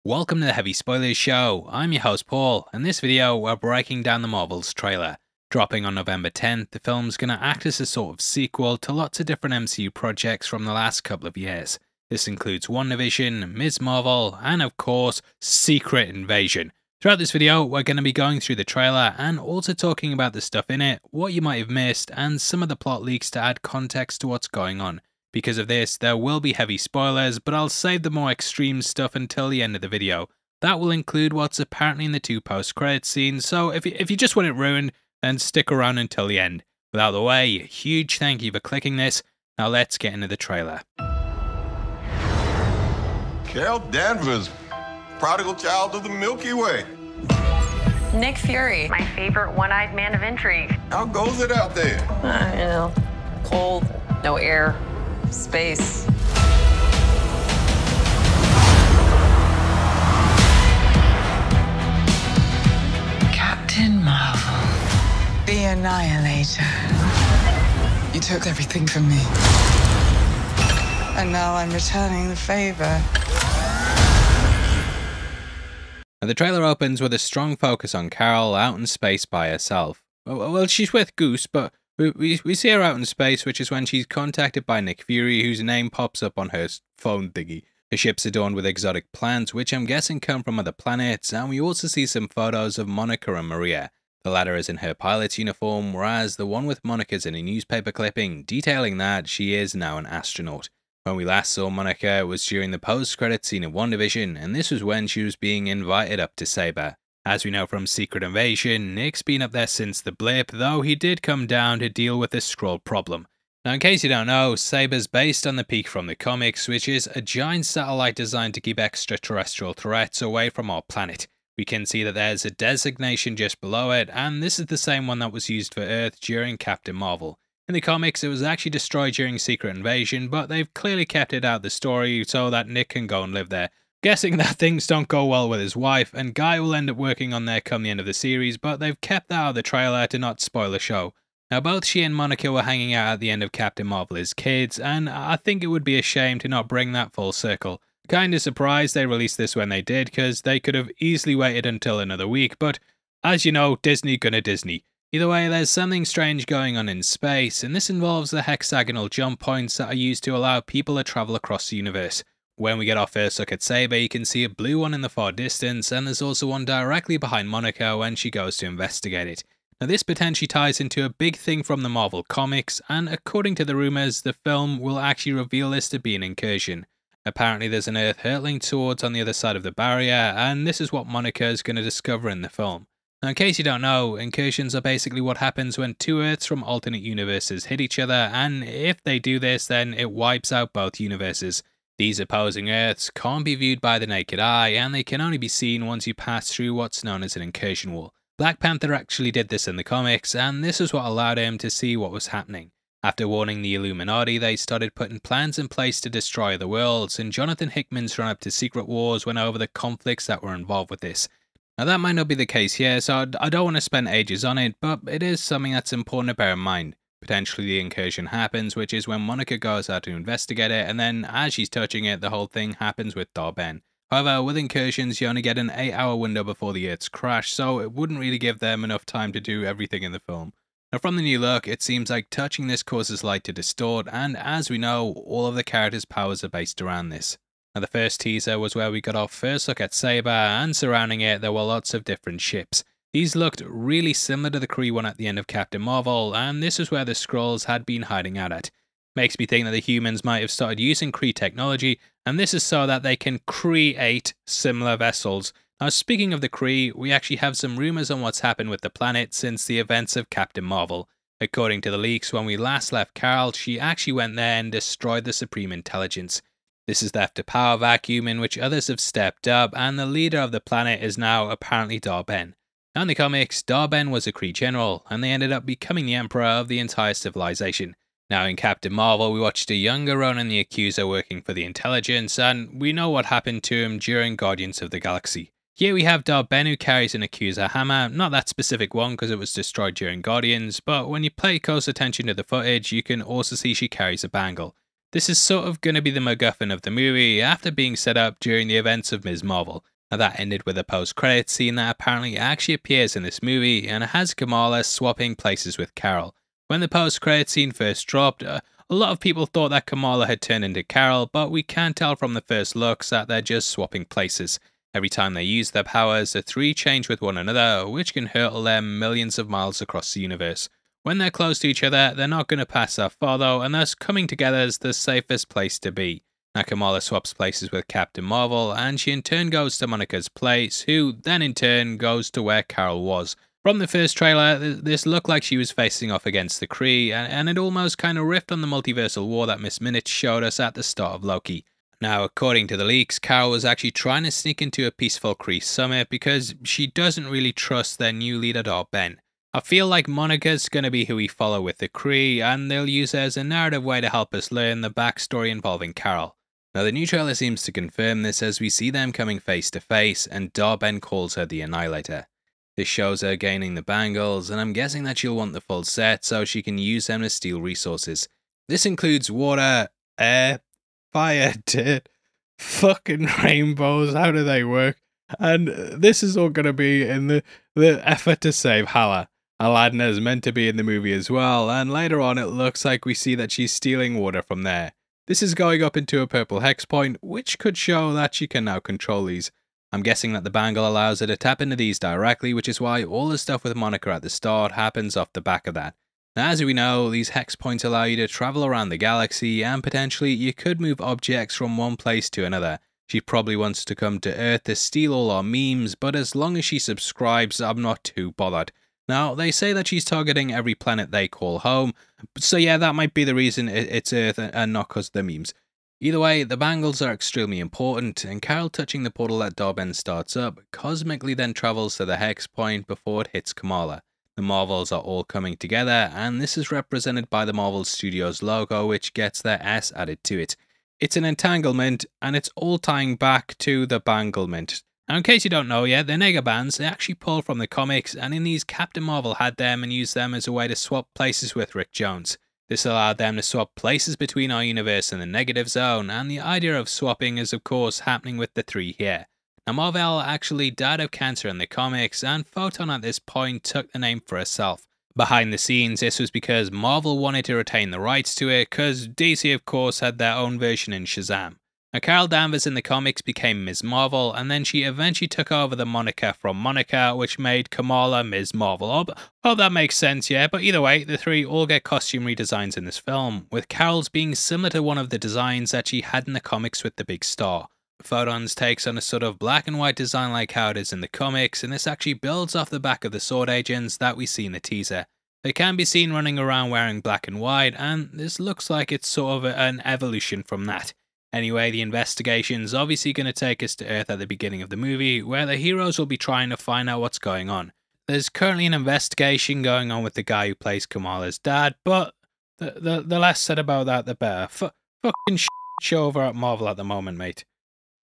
Welcome to the Heavy Spoilers Show. I'm your host Paul, and in this video we're breaking down the Marvel's trailer. Dropping on November 10th, the film's going to act as a sort of sequel to lots of different MCU projects from the last couple of years. This includes Wandavision, Ms. Marvel, and of course, Secret Invasion. Throughout this video, we're going to be going through the trailer and also talking about the stuff in it, what you might have missed, and some of the plot leaks to add context to what's going on. Because of this, there will be heavy spoilers, but I'll save the more extreme stuff until the end of the video. That will include what's apparently in the two post-credits scenes, so if you just want it ruined, then stick around until the end. Without the way, a huge thank you for clicking this. Now let's get into the trailer. Carol Danvers, prodigal child of the Milky Way. Nick Fury, my favorite one-eyed man of intrigue. How goes it out there? Cold, no air. Space. Captain Marvel. The Annihilator. You took everything from me. And now I'm returning the favor. Now, the trailer opens with a strong focus on Carol out in space by herself. Well, she's with Goose, but we see her out in space, which is when she's contacted by Nick Fury, whose name pops up on her phone thingy. The ship's adorned with exotic plants, which I'm guessing come from other planets, and we also see some photos of Monica and Maria. The latter is in her pilot's uniform, whereas the one with Monica's in a newspaper clipping, detailing that she is now an astronaut. When we last saw Monica, it was during the post-credit scene of Wandavision, and this was when she was being invited up to Saber. As we know from Secret Invasion, Nick's been up there since the blip, though he did come down to deal with the Skrull problem. Now, in case you don't know, Saber's based on the Peak from the comics, which is a giant satellite designed to keep extraterrestrial threats away from our planet. We can see that there's a designation just below it, and this is the same one that was used for Earth during Captain Marvel. In the comics, it was actually destroyed during Secret Invasion, but they've clearly kept it out of the story so that Nick can go and live there. Guessing that things don't go well with his wife, and Guy will end up working on there come the end of the series, but they've kept that out of the trailer to not spoil the show. Now, both she and Monica were hanging out at the end of Captain Marvel as kids, and I think it would be a shame to not bring that full circle. Kinda surprised they released this when they did, because they could have easily waited until another week, but as you know, Disney gonna Disney. Either way, there's something strange going on in space, and this involves the hexagonal jump points that are used to allow people to travel across the universe. When we get our first look at Saber, you can see a blue one in the far distance, and there's also one directly behind Monica when she goes to investigate it. Now, this potentially ties into a big thing from the Marvel comics, and according to the rumours, the film will actually reveal this to be an incursion. Apparently there's an Earth hurtling towards on the other side of the barrier, and this is what Monica is going to discover in the film. Now, in case you don't know, incursions are basically what happens when two Earths from alternate universes hit each other, and if they do this, then it wipes out both universes. These opposing Earths can't be viewed by the naked eye, and they can only be seen once you pass through what's known as an incursion wall. Black Panther actually did this in the comics, and this is what allowed him to see what was happening. After warning the Illuminati, they started putting plans in place to destroy the worlds, and Jonathan Hickman's run up to Secret Wars went over the conflicts that were involved with this. Now, that might not be the case here, so I don't want to spend ages on it, but it is something that's important to bear in mind. Potentially the incursion happens, which is when Monica goes out to investigate it, and then as she's touching it, the whole thing happens with Dar-Ben. However, with incursions, you only get an 8-hour window before the Earth's crash, so it wouldn't really give them enough time to do everything in the film. Now, from the new look, it seems like touching this causes light to distort, and as we know, all of the characters' powers are based around this. Now, the first teaser was where we got our first look at Saber, and surrounding it, there were lots of different ships. These looked really similar to the Kree one at the end of Captain Marvel, and this is where the Skrulls had been hiding out at. Makes me think that the humans might have started using Kree technology, and this is so that they can create similar vessels. Now, speaking of the Kree, we actually have some rumours on what's happened with the planet since the events of Captain Marvel. According to the leaks, when we last left Carol, she actually went there and destroyed the Supreme Intelligence. This has left a power vacuum in which others have stepped up, and the leader of the planet is now apparently Dar-Ben. Now, in the comics, Dar-Ben was a Kree general, and they ended up becoming the emperor of the entire civilization. Now, in Captain Marvel, we watched a younger Ronan the Accuser working for the Intelligence, and we know what happened to him during Guardians of the Galaxy. Here we have Dar-Ben who carries an Accuser hammer, not that specific one because it was destroyed during Guardians, but when you pay close attention to the footage, you can also see she carries a bangle. This is sort of going to be the MacGuffin of the movie after being set up during the events of Ms. Marvel. Now that ended with a post-credits scene that apparently actually appears in this movie, and it has Kamala swapping places with Carol. When the post-credits scene first dropped, a lot of people thought that Kamala had turned into Carol, but we can tell from the first looks that they're just swapping places. Every time they use their powers, the three change with one another, which can hurtle them millions of miles across the universe. When they're close to each other, they're not going to pass that far though, and thus coming together is the safest place to be. Now Kamala swaps places with Captain Marvel, and she in turn goes to Monica's place, who then in turn goes to where Carol was. From the first trailer, this looked like she was facing off against the Kree, and it almost kind of riffed on the multiversal war that Miss Minute showed us at the start of Loki. Now, according to the leaks, Carol was actually trying to sneak into a peaceful Kree summit because she doesn't really trust their new leader, Ben. I feel like Monica's going to be who we follow with the Kree, and they'll use her as a narrative way to help us learn the backstory involving Carol. Now, the new trailer seems to confirm this as we see them coming face to face, and Ben calls her the Annihilator. This shows her gaining the bangles, and I'm guessing that she'll want the full set so she can use them to steal resources. This includes water, air, fire, dirt, fucking rainbows, how do they work? And this is all going to be in the effort to save Hala. Aladdin is meant to be in the movie as well, and later on it looks like we see that she's stealing water from there. This is going up into a purple hex point, which could show that she can now control these. I'm guessing that the bangle allows her to tap into these directly, which is why all the stuff with Monica at the start happens off the back of that. Now, as we know, these hex points allow you to travel around the galaxy, and potentially you could move objects from one place to another. She probably wants to come to Earth to steal all our memes, but as long as she subscribes, I'm not too bothered. Now, they say that she's targeting every planet they call home, so yeah, that might be the reason it's Earth and not because of the memes. Either way, the bangles are extremely important, and Carol touching the portal that Darben starts up cosmically then travels to the hex point before it hits Kamala. The Marvels are all coming together, and this is represented by the Marvel Studios logo, which gets their S added to it. It's an entanglement, and it's all tying back to the banglement. Now, in case you don't know yet, the Nega bands, they actually pull from the comics, and in these, Captain Marvel had them and used them as a way to swap places with Rick Jones. This allowed them to swap places between our universe and the negative zone, and the idea of swapping is of course happening with the three here. Now, Marvel actually died of cancer in the comics, and Photon at this point took the name for herself. Behind the scenes, this was because Marvel wanted to retain the rights to it, because DC of course had their own version in Shazam. Now, Carol Danvers in the comics became Ms. Marvel, and then she eventually took over the moniker from Monica, which made Kamala Ms. Marvel. Oh, that makes sense, yeah, but either way, the three all get costume redesigns in this film, with Carol's being similar to one of the designs that she had in the comics with the big star. Photon's takes on a sort of black and white design like how it is in the comics, and this actually builds off the back of the sword agents that we see in the teaser. They can be seen running around wearing black and white, and this looks like it's sort of an evolution from that. Anyway, the investigation's obviously going to take us to Earth at the beginning of the movie, where the heroes will be trying to find out what's going on. There's currently an investigation going on with the guy who plays Kamala's dad, but the less said about that, the better. Fucking show over at Marvel at the moment, mate.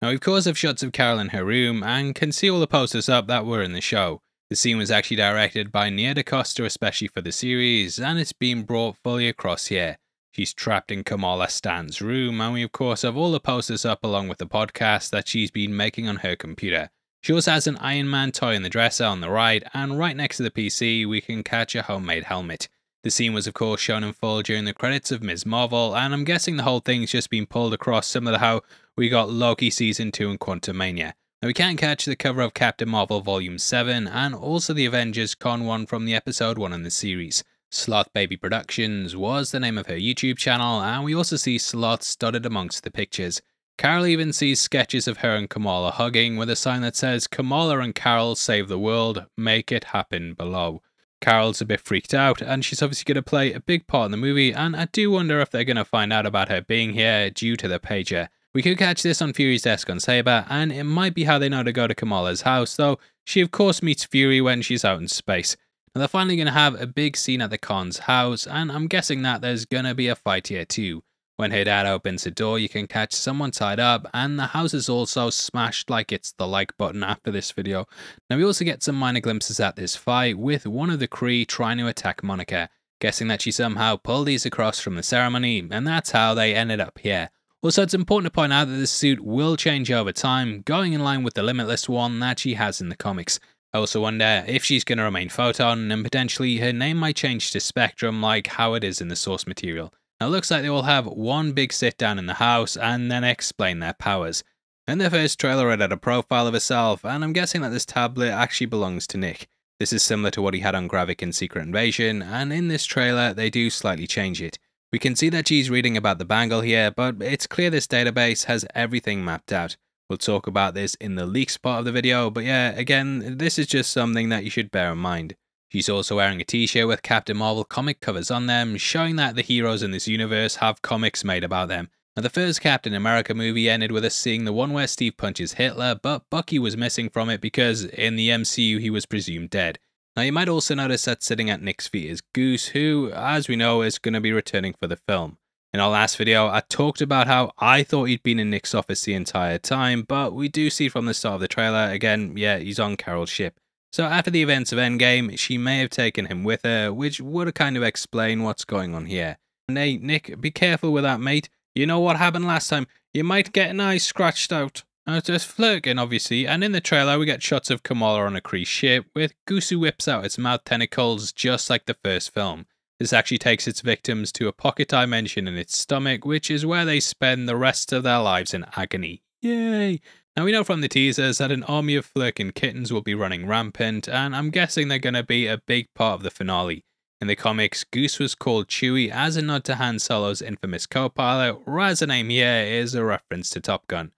Now, we of course have shots of Carol in her room, and can see all the posters up that were in the show. The scene was actually directed by Nia DaCosta especially for the series, and it's been brought fully across here. She's trapped in Kamala Stan's room, and we of course have all the posters up along with the podcast that she's been making on her computer. She also has an Iron Man toy in the dresser on the right, and right next to the PC we can catch a homemade helmet. The scene was of course shown in full during the credits of Ms. Marvel, and I'm guessing the whole thing's just been pulled across similar to how we got Loki Season 2 and Quantumania. Now we can catch the cover of Captain Marvel Volume 7, and also the Avengers Con 1 from the Episode 1 in the series. Sloth Baby Productions was the name of her YouTube channel, and we also see sloths dotted amongst the pictures. Carol even sees sketches of her and Kamala hugging with a sign that says, "Kamala and Carol save the world, make it happen below." Carol's a bit freaked out, and she's obviously going to play a big part in the movie, and I do wonder if they're going to find out about her being here due to the pager. We could catch this on Fury's desk on Saber, and it might be how they know to go to Kamala's house, though she of course meets Fury when she's out in space. Now they're finally going to have a big scene at the Khan's house, and I'm guessing that there's going to be a fight here too. When her dad opens the door, you can catch someone tied up, and the house is also smashed like it's the like button after this video. Now we also get some minor glimpses at this fight, with one of the Kree trying to attack Monica. guessing that she somehow pulled these across from the ceremony, and that's how they ended up here. Also, it's important to point out that this suit will change over time, going in line with the limitless one that she has in the comics. I also wonder if she's going to remain Photon, and potentially her name might change to Spectrum like how it is in the source material. Now it looks like they will have one big sit down in the house and then explain their powers. In the first trailer it had a profile of herself, and I'm guessing that this tablet actually belongs to Nick. This is similar to what he had on Gravik in Secret Invasion, and in this trailer they do slightly change it. We can see that she's reading about the bangle here, but it's clear this database has everything mapped out. We'll talk about this in the leaks part of the video, but yeah, again, this is just something that you should bear in mind. She's also wearing a t-shirt with Captain Marvel comic covers on them, showing that the heroes in this universe have comics made about them. Now, the first Captain America movie ended with us seeing the one where Steve punches Hitler, but Bucky was missing from it because in the MCU he was presumed dead. Now, you might also notice that sitting at Nick's feet is Goose, who, as we know, is going to be returning for the film. In our last video, I talked about how I thought he'd been in Nick's office the entire time, but we do see from the start of the trailer, again, yeah, he's on Carol's ship. So after the events of Endgame, she may have taken him with her, which would kind of explain what's going on here. And hey, Nick, be careful with that, mate. You know what happened last time. You might get an eye scratched out. Just flirting, obviously, and in the trailer we get shots of Kamala on a Kree ship, with Goose who whips out its mouth tentacles just like the first film. This actually takes its victims to a pocket dimension in its stomach, which is where they spend the rest of their lives in agony. Yay! Now we know from the teasers that an army of flirking kittens will be running rampant, and I'm guessing they're going to be a big part of the finale. In the comics, Goose was called Chewie as a nod to Han Solo's infamous co-pilot, whereas the name here is a reference to Top Gun.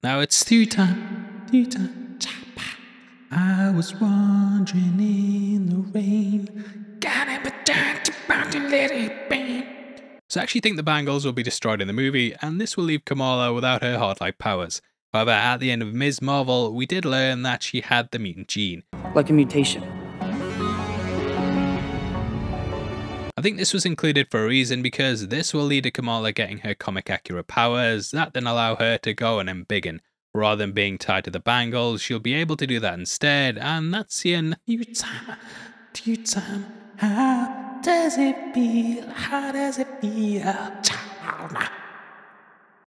Now it's tea time, I was wandering in the rain, got it, but to let it bang. So I actually think the bangles will be destroyed in the movie, and this will leave Kamala without her hard-light powers. However, at the end of Ms. Marvel, we did learn that she had the mutant gene. Like a mutation. I think this was included for a reason, because this will lead to Kamala getting her comic-accurate powers that then allow her to go and embiggen. Rather than being tied to the bangles, she'll be able to do that instead, and that's in new time. How does it feel? How does it feel?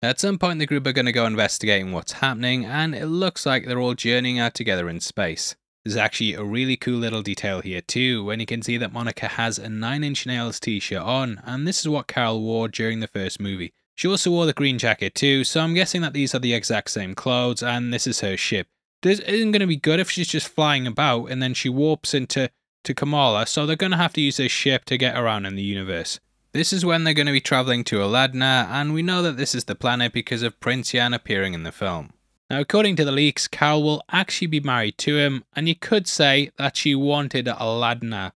At some point the group are going to go investigating what's happening, and it looks like they're all journeying out together in space. There's actually a really cool little detail here too, when you can see that Monica has a 9 Inch Nails t-shirt on, and this is what Carol wore during the first movie. She also wore the green jacket too, so I'm guessing that these are the exact same clothes, and this is her ship. This isn't going to be good if she's just flying about and then she warps into Kamala, so they're going to have to use this ship to get around in the universe. This is when they're going to be travelling to Aladna, and we know that this is the planet because of Prince Yan appearing in the film. Now, according to the leaks, Carol will actually be married to him, and you could say that she wanted Aladna.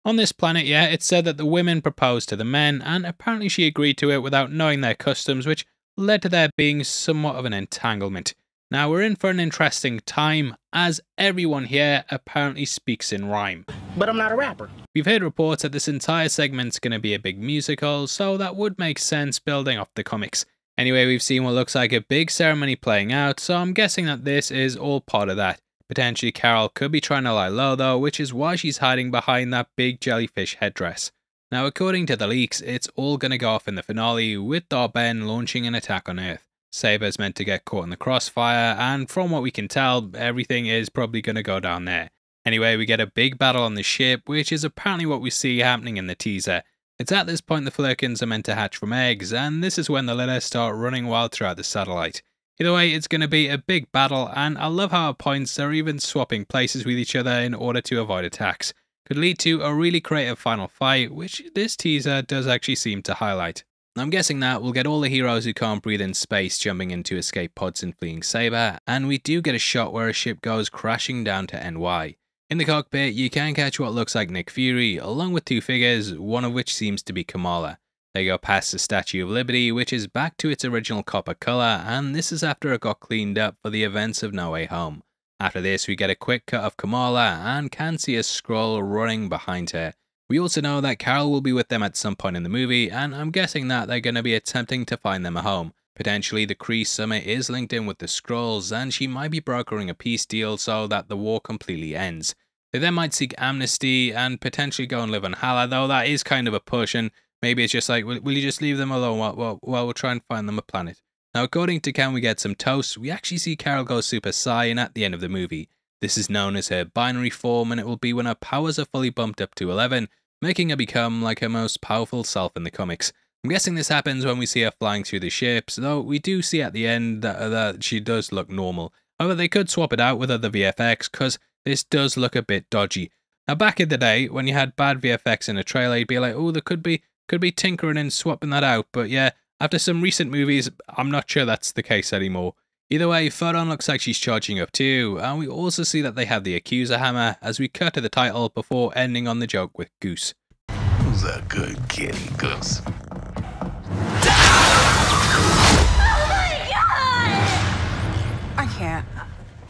On this planet, yeah, it said that the women proposed to the men, and apparently she agreed to it without knowing their customs, which led to there being somewhat of an entanglement. Now, we're in for an interesting time, as everyone here apparently speaks in rhyme. But I'm not a rapper. We've heard reports that this entire segment's going to be a big musical, so that would make sense building off the comics. Anyway, we've seen what looks like a big ceremony playing out, so I'm guessing that this is all part of that. Potentially Carol could be trying to lie low though, which is why she's hiding behind that big jellyfish headdress. Now, according to the leaks, it's all going to go off in the finale, with Dar-Ben launching an attack on Earth. Saber's meant to get caught in the crossfire, and from what we can tell, everything is probably going to go down there. Anyway, we get a big battle on the ship, which is apparently what we see happening in the teaser. It's at this point the Flurkins are meant to hatch from eggs, and this is when the litter start running wild throughout the satellite. Either way, it's going to be a big battle, and I love how at points they're even swapping places with each other in order to avoid attacks. Could lead to a really creative final fight, which this teaser does actually seem to highlight. I'm guessing that we'll get all the heroes who can't breathe in space jumping into escape pods and fleeing Saber, and we do get a shot where a ship goes crashing down to NY. In the cockpit, you can catch what looks like Nick Fury, along with 2 figures, one of which seems to be Kamala. They go past the Statue of Liberty, which is back to its original copper colour, and this is after it got cleaned up for the events of No Way Home. After this, we get a quick cut of Kamala, and can see a Skrull running behind her. We also know that Carol will be with them at some point in the movie, and I'm guessing that they're going to be attempting to find them a home. Potentially the Kree Summit is linked in with the Skrulls, and she might be brokering a peace deal so that the war completely ends. They then might seek amnesty and potentially go and live on Hala, though that is kind of a push, and maybe it's just like, will you just leave them alone while we'll try and find them a planet. Now, according to Ken, we get some toast. We actually see Carol go Super Saiyan at the end of the movie. This is known as her binary form, and it will be when her powers are fully bumped up to 11, making her become like her most powerful self in the comics. I'm guessing this happens when we see her flying through the ships, though we do see at the end that she does look normal. However, they could swap it out with other VFX, because this does look a bit dodgy. Now, back in the day, when you had bad VFX in a trailer, you'd be like, oh, there could be tinkering and swapping that out, but yeah, after some recent movies, I'm not sure that's the case anymore. Either way, Photon looks like she's charging up too, and we also see that they have the Accuser Hammer as we cut to the title before ending on the joke with Goose. Who's a good kitty, Goose? I can't.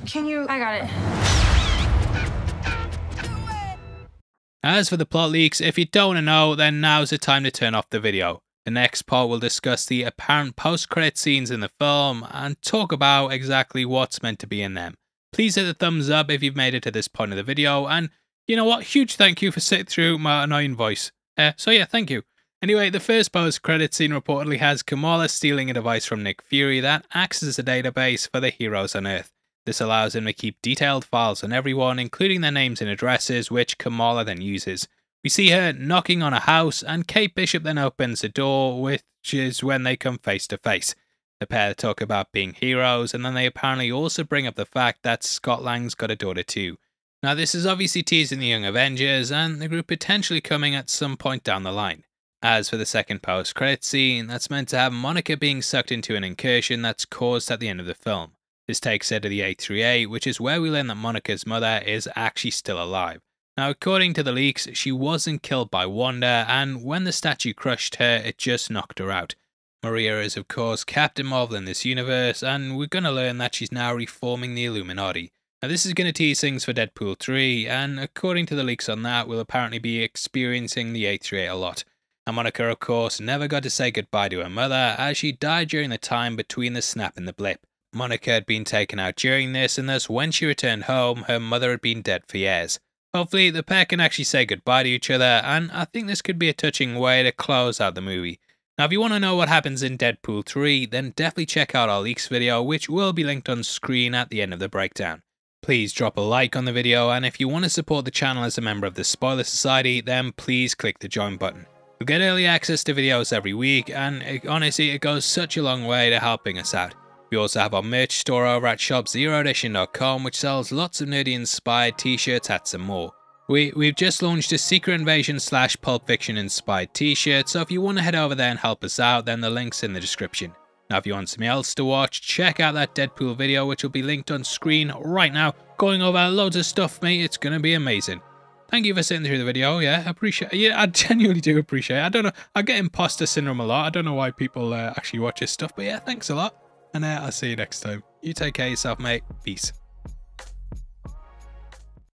Can you? I got it. As for the plot leaks, if you don't want to know, then now's the time to turn off the video. The next part will discuss the apparent post-credit scenes in the film and talk about exactly what's meant to be in them. Please hit the thumbs up if you've made it to this point of the video, and you know what, huge thank you for sitting through my annoying voice. So yeah, thank you. Anyway, the first post-credit scene reportedly has Kamala stealing a device from Nick Fury that acts as a database for the heroes on Earth. This allows him to keep detailed files on everyone, including their names and addresses, which Kamala then uses. We see her knocking on a house, and Kate Bishop then opens the door, which is when they come face to face. The pair talk about being heroes, and then they apparently also bring up the fact that Scott Lang's got a daughter too. Now, this is obviously teasing the Young Avengers, and the group potentially coming at some point down the line. As for the second post-credit scene, that's meant to have Monica being sucked into an incursion that's caused at the end of the film. This takes her to the 838, which is where we learn that Monica's mother is actually still alive. Now, according to the leaks, she wasn't killed by Wanda, and when the statue crushed her, it just knocked her out. Maria is, of course, Captain Marvel in this universe, and we're going to learn that she's now reforming the Illuminati. Now, this is going to tease things for Deadpool 3, and according to the leaks on that, we'll apparently be experiencing the 838 a lot. Now, Monica, of course, never got to say goodbye to her mother, as she died during the time between the snap and the blip. Monica had been taken out during this, and thus when she returned home, her mother had been dead for years. Hopefully, the pair can actually say goodbye to each other, and I think this could be a touching way to close out the movie. Now, if you want to know what happens in Deadpool 3, then definitely check out our leaks video, which will be linked on screen at the end of the breakdown. Please drop a like on the video, and if you want to support the channel as a member of the Spoiler Society, then please click the join button. You'll get early access to videos every week, and honestly, it goes such a long way to helping us out. We also have our merch store over at shopzeroedition.com, which sells lots of nerdy inspired t-shirts, hats and more. We've just launched a Secret Invasion / Pulp Fiction inspired t-shirt, so if you want to head over there and help us out, then the link's in the description. Now, if you want something else to watch, check out that Deadpool video, which will be linked on screen right now. Going over loads of stuff, mate, it's going to be amazing. Thank you for sitting through the video, yeah, I appreciate it. Yeah, I genuinely do appreciate it. I don't know, I get imposter syndrome a lot. I don't know why people actually watch this stuff, but yeah, thanks a lot. And I'll see you next time. You take care of yourself, mate. Peace.